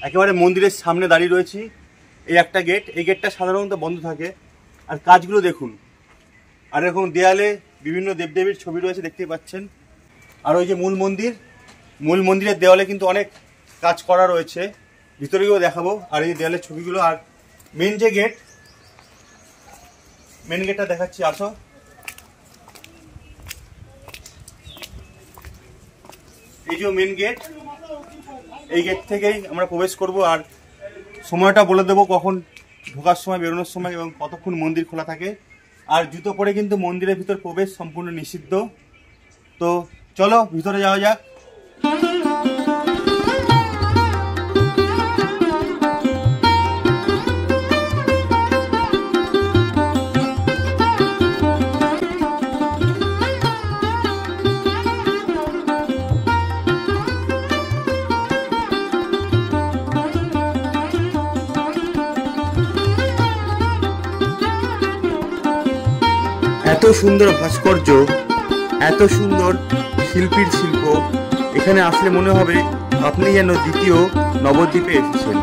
একেবারে মন্দিরের সামনে দাঁড়িয়ে রয়েছি। এই একটা গেট, এই গেটটা সাধারণত বন্ধ থাকে। আর কাজগুলো দেখুন, আর এরকম দেয়ালে বিভিন্ন দেবদেবীর ছবি রয়েছে দেখতেই পাচ্ছেন। আর ওই যে মূল মন্দিরের দেওয়ালে কিন্তু অনেক কাজ করা রয়েছে, ভিতরে গিয়েও দেখাবো। আর এই দেয়ালের ছবিগুলো, আর মেন যে গেট, মেন গেটটা দেখাচ্ছি, আসো। এই যে মেন গেট, এই গেট থেকেই আমরা প্রবেশ করব। আর সময়টা বলে দেবো, কখন ঢোকার সময়, বেরোনোর সময় এবং কতক্ষণ মন্দির খোলা থাকে। আর জুতো পরে কিন্তু মন্দিরের ভিতর প্রবেশ সম্পূর্ণ নিষিদ্ধ। তো চলো ভিতরে যাওয়া যাক। এত সুন্দর ভাস্কর্য, এত সুন্দর শিল্পীর শিল্প, এখানে আসলে মনে হবে আপনি যেন দ্বিতীয় নবদ্বীপে এসেছেন।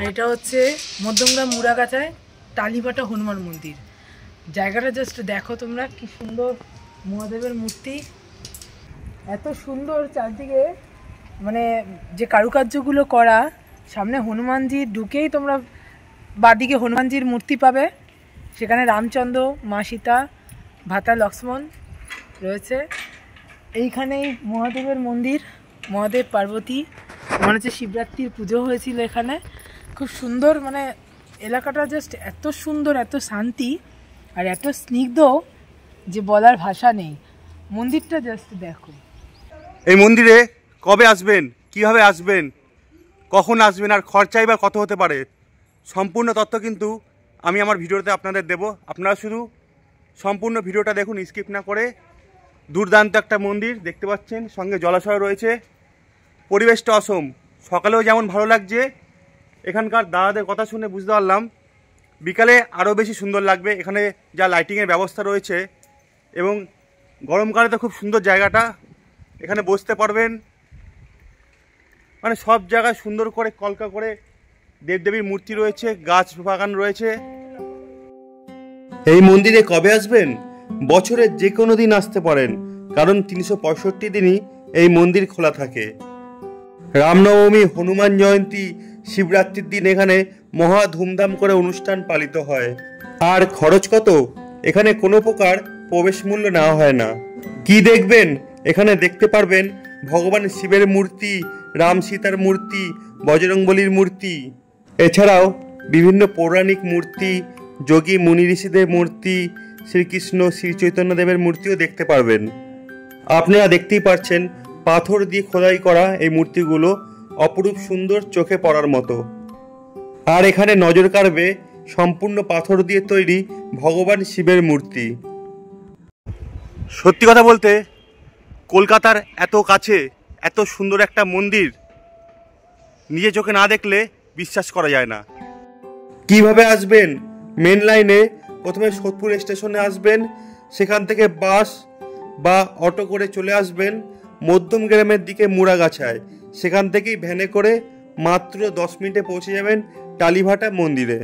এটা হচ্ছে মধ্যমগ্রাম মুড়াগাছায় টালিভাটা হনুমান মন্দির। জায়গাটা জাস্ট দেখো তোমরা, কি সুন্দর মহাদেবের মূর্তি, এত সুন্দর চারদিকে, মানে যে কারুকার্যগুলো করা। সামনে হনুমানজি ঢুকেই তোমরা বাদিকে হনুমানজির মূর্তি পাবে, সেখানে রামচন্দ্র, মা সীতা, ভাতা লক্ষ্মণ রয়েছে। এইখানেই মহাদেবের মন্দির, মহাদেব পার্বতী, মনে হচ্ছে শিবরাত্রির পুজো হয়েছিল এখানে। খুব সুন্দর, মানে এলাকাটা জাস্ট এত সুন্দর, এত শান্তি আর এত স্নিগ্ধ যে বলার ভাষা নেই। মন্দিরটা জাস্ট দেখো। এই মন্দিরে কবে আসবেন, কিভাবে আসবেন, কখন আসবেন, আর খরচাই বা কত হতে পারে, সম্পূর্ণ তথ্য কিন্তু আমি আমার ভিডিওতে আপনাদের দেব। আপনারা শুধু সম্পূর্ণ ভিডিওটা দেখুন, স্কিপ না করে। দুর্দান্ত একটা মন্দির দেখতে পাচ্ছেন, সঙ্গে জলাশয় রয়েছে, পরিবেশটা অসম। সকালেও যেমন ভালো লাগছে, এখানকার দাদাদের কথা শুনে বুঝতে পারলাম বিকালে আরও বেশি সুন্দর লাগবে। এখানে যা লাইটিংয়ের ব্যবস্থা রয়েছে, এবং গরমকালে তো খুব সুন্দর জায়গাটা, এখানে বসতে পারবেন। মানে সব জায়গায় সুন্দর করে কলকা করে দেবদেবীর মূর্তি রয়েছে, গাছ বাগান রয়েছে। এই মন্দিরে কবে আসবেন? বছরের যে কোনো দিন আসতে পারেন, কারণ 365 দিনই এই মন্দির খোলা থাকে। রামনবমী, হনুমান জয়ন্তী, শিবরাত্রির দিন এখানে মহা ধুমধাম করে অনুষ্ঠান পালিত হয়। আর খরচ কত? এখানে কোনো প্রকার প্রবেশ মূল্য নেওয়া হয় না। কি দেখবেন? এখানে দেখতে পারবেন ভগবান শিবের মূর্তি, রাম সীতার মূর্তি, বজরংবলীর মূর্তি, এছাড়াও বিভিন্ন পৌরাণিক মূর্তি, যোগী মুনি ঋষিদের মূর্তি, শ্রীকৃষ্ণ শ্রী চৈতন্যদেবের মূর্তিও দেখতে পারবেন। আপনারা দেখতেই পাচ্ছেন পাথর দিয়ে খোদাই করা এই মূর্তিগুলো অপরূপ সুন্দর, চোখে পড়ার মতো। আর এখানে নজর কাড়বে সম্পূর্ণ পাথর দিয়ে তৈরি ভগবান শিবের মূর্তি। সত্যি কথা বলতে, কলকাতার এত কাছে এত সুন্দর একটা মন্দির নিজে চোখে না দেখলে বিশ্বাস করা যায় না। কিভাবে আসবেন? মেন লাইনে প্রথমে সোদপুর স্টেশনে আসবেন, সেখান থেকে বাস বা অটো করে চলে আসবেন মধ্যমগ্রামের দিকে মুড়াগাছায়। সেখান থেকেই ভ্যানে করে মাত্র 10 মিনিটে পৌঁছে যাবেন টালিভাটা মন্দিরে।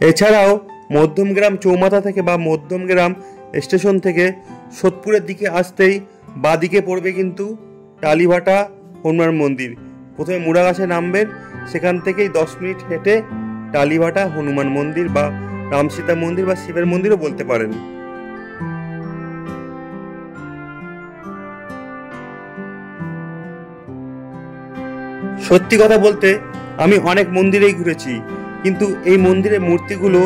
এছাড়াও মধ্যমগ্রাম চৌমাথা থেকে বা মধ্যমগ্রাম স্টেশন থেকে সোদপুরের দিকে আসতেই বাদিকে পড়বে কিন্তু টালিভাটা হনুমান মন্দির। প্রথমে মুড়াগাছায় নামবেন, সেখান থেকেই 10 মিনিট হেঁটে টালিভাটা হনুমান মন্দির বা রামসীতা মন্দির বা শিবের মন্দিরও বলতে পারেন। সত্যি কথা বলতে আমি অনেক মন্দিরেই ঘুরেছি, কিন্তু এই মন্দিরের মূর্তিগুলো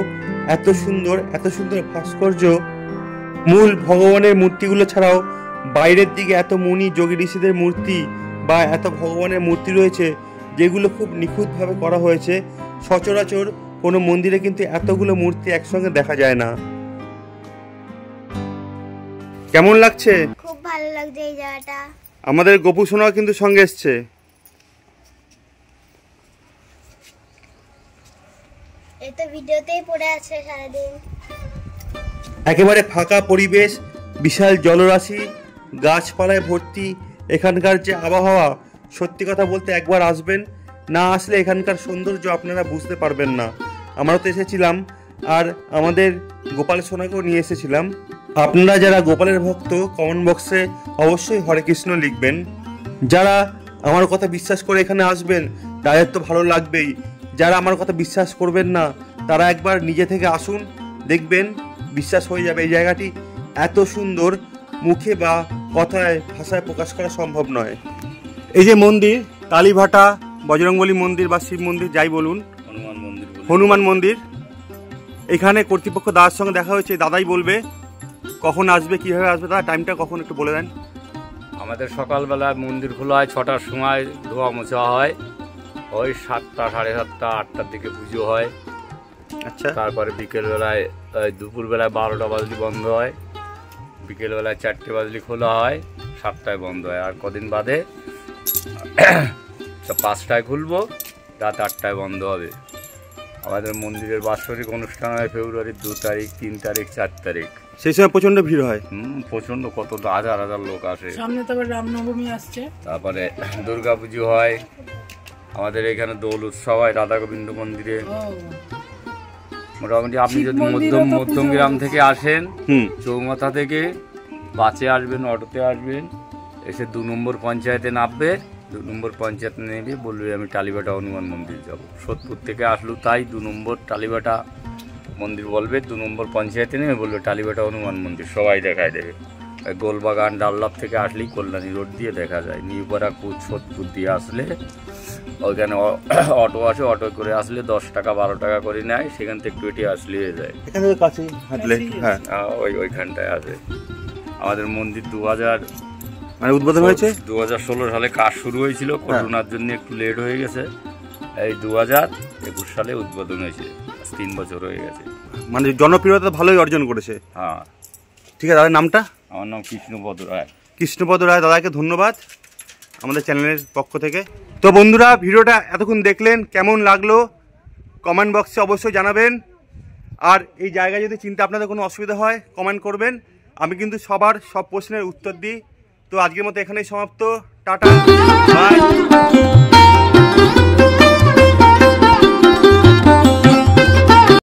এত সুন্দর, এত সুন্দর ভাস্কর্য। মূল ভগবানের মূর্তিগুলো ছাড়াও বাইরের দিকে এত মুনি যোগী ঋষিদের মূর্তি বা এত ভগবানের মূর্তি রয়েছে, যেগুলো খুব নিখুঁতভাবে করা হয়েছে। সচরাচর কোনো মন্দিরে কিন্তু এতগুলো মূর্তি একসঙ্গে দেখা যায় না। কেমন লাগছে? খুব ভালো লাগছে এই জায়গাটা। আমাদের গোপু সোনাও কিন্তু সঙ্গে এসছে। এই তো ভিডিওতেই পড়ে আছে সারাদিন। একেবারে ফাঁকা পরিবেশ, বিশাল জলরাশি, গাছপালায় ভর্তি। এখানকার যে আবহাওয়া, সত্যি কথা বলতে একবার আসবেন, না আসলে এখানকার সৌন্দর্য আপনারা বুঝতে পারবেন না। আমরা তো এসেছিলাম আর আমাদের গোপাল সোনাকেও নিয়ে এসেছিলাম। আপনারা যারা গোপালের ভক্ত কমেন্ট বক্সে অবশ্যই হরে কৃষ্ণ লিখবেন। যারা আমার কথা বিশ্বাস করে এখানে আসবেন তাদের তো ভালো লাগবেই। যারা আমার কথা বিশ্বাস করবেন না তারা একবার নিজে থেকে আসুন, দেখবেন বিশ্বাস হয়ে যাবে। এই জায়গাটি এত সুন্দর, মুখে বা কথায় ভাষায় প্রকাশ করা সম্ভব নয়। এই যে মন্দির, কালীভাটা বজরংবলী মন্দির বা শিব মন্দির যাই বলুন, হনুমান মন্দির, এখানে কর্তৃপক্ষ দাদার সঙ্গে দেখা হয়েছে। দাদাই বলবে কখন আসবে, কীভাবে আসবে। দাদা টাইমটা কখন একটু বলে দেন। আমাদের সকালবেলায় মন্দির খোলা হয় 6টার সময়, ধোয়া মোছা হয়। ওই 7টা, 7:30, 8টার দিকে পুজো হয়। আচ্ছা, তারপরে বিকেলবেলায় দুপুরবেলায় 12টা বাজলে বন্ধ হয়, বিকেলবেলায় 4টে বাজলে খোলা হয়, 7টায় বন্ধ হয়। আর কদিন বাদে 5টায় খুলবো, রাত 8টায় বন্ধ হবে। আমাদের মন্দিরের বাৎসরিক অনুষ্ঠান হয় ফেব্রুয়ারির 2 তারিখ, 3 তারিখ, 4 তারিখ। সেই সময় প্রচন্ড ভিড় হয়। প্রচন্ড, কত হাজার হাজার লোক আসে। সামনে তো আবার রামনবমী আসছে। তারপরে দুর্গা পুজো হয়। আমাদের এখানে দোল উৎসব হয় রাধা গোবিন্দ মন্দিরে। মোটামুটি আপনি যদি মধ্যম গ্রাম থেকে আসেন, চৌমাথা থেকে বাসে আসবেন, অটোতে আসবেন, এসে 2 নম্বর পঞ্চায়েতে নামবে। 2 নম্বর পঞ্চায়েত নেবে, বলবে আমি টালিবাটা হনুমান মন্দির যাব। সোদপুর থেকে আসলো তাই 2 নম্বর টালিবাটা মন্দির বলবে, 2 নম্বর পঞ্চায়েতে নেমে বলবে টালিবাটা হনুমান মন্দির, সবাই দেখায় দেবে। গোলবাগান ডাল্লাভ থেকে আসলেই কল্যাণী রোড দিয়ে দেখা যায়। নিউপাড়া কুচ সোদপুর দিয়ে আসলে ওইখানে অটো আসে, অটো করে আসলে 10 টাকা 12 টাকা করে নেয়, সেখান থেকে একটু এটি আসলে যায়। এখানে কাছেই হাঁটলে, হ্যাঁ ওইখানটায় আছে। আমাদের মন্দির 2000 মানে উদ্বোধন হয়েছে 2016 সালে কাজ শুরু হয়েছিল, করোনার জন্য একটু লেট হয়ে গেছে। এই 2021 সালে উদ্বোধন হয়েছে, 3 বছর হয়ে গেছে। মানে জনপ্রিয়তা ভালোই অর্জন করেছে। হ্যাঁ, ঠিক আছে। দাদার নামটা? আমার নাম কৃষ্ণপদ রায়। কৃষ্ণপদ রায়, দাদাকে ধন্যবাদ আমাদের চ্যানেলের পক্ষ থেকে। তো বন্ধুরা, ভিডিওটা এতক্ষণ দেখলেন, কেমন লাগলো কমেন্ট বক্সে অবশ্যই জানাবেন। আর এই জায়গায় যদি চিন্তা আপনাদের কোনো অসুবিধা হয় কমেন্ট করবেন, আমি কিন্তু সবার সব প্রশ্নের উত্তর দিই। তো আজকের মতো এখানেই সমাপ্ত। Tata, by.